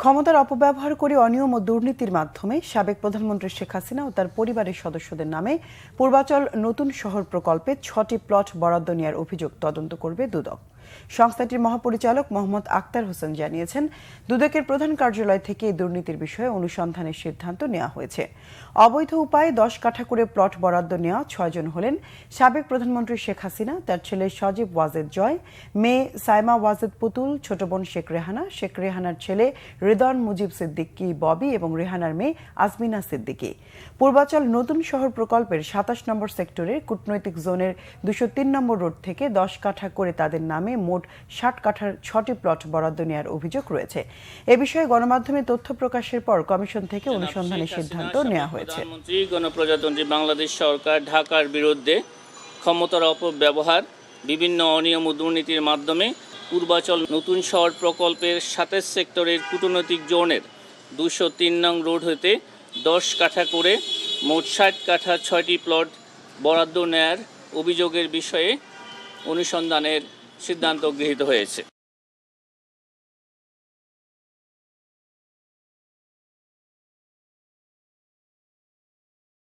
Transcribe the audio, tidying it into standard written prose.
ক্ষমতার অপব্যবহার করে অনিয়ম ও দুর্নীতির মাধ্যমে সাবেক প্রধানমন্ত্রী শেখ হাসিনা ও তার পরিবারের সদস্যদের নামে পূর্বাচল নতুন শহর প্রকল্পে ৬টি প্লট বরাদ্দ নেওয়ার অভিযোগ তদন্ত করবে দুদক। সংস্থাটির মহাপরিচালক মোহাম্মদ আক্তার হোসেন জানিয়েছেন, দুদকের প্রধান কার্যালয় থেকে এই দুর্নীতির বিষয়ে অনুসন্ধানের সিদ্ধান্ত নেওয়া হয়েছে। অবৈধ উপায়ে ১০ কাঠা করে প্লট বরাদ্দ নেওয়া ৬ জন হলেন সাবেক প্রধানমন্ত্রী শেখ হাসিনা, তার ছেলে সজীব ওয়াজেদ জয়, মেয়ে সাইমা ওয়াজেদ পুতুল, ছোট বোন শেখ রেহানার ছেলে রিদওয়ান মুজিব সিদ্দিকী ববি এবং রেহানার মেয়ে আজমিনা সিদ্দিকী। পূর্বাচল নতুন শহর প্রকল্পের ২৭ নম্বর সেক্টরের কূটনৈতিক জোনের ২০৩ নম্বর রোড থেকে ১০ কাঠা করে তাদের নামে মোট ৬০ কাঠার ৬টি প্লট বরাদ্দ নেওয়ার অভিযোগ রয়েছে। এ বিষয়ে গণমাধ্যমে তথ্য প্রকাশের পর কমিশন থেকে অনুসন্ধানের সিদ্ধান্ত নেওয়া হয়েছে। প্রধানমন্ত্রী গণপ্রজাতন্ত্রী বাংলাদেশ সরকার ঢাকার বিরুদ্ধে ক্ষমতার অপব্যবহার, বিভিন্ন অনিয়ম ও দুর্নীতির মাধ্যমে পূর্বাচল নতুন শহর প্রকল্পের ২৭ সেক্টরের কূটনৈতিক জোনের ২০৩ নং রোড হতে ১০ কাঠা করে মোট ৬০ কাঠা ৬টি প্লট বরাদ্দ নেয়ার অভিযোগের বিষয়ে অনুসন্ধানের সিদ্ধান্ত গৃহীত হয়েছে।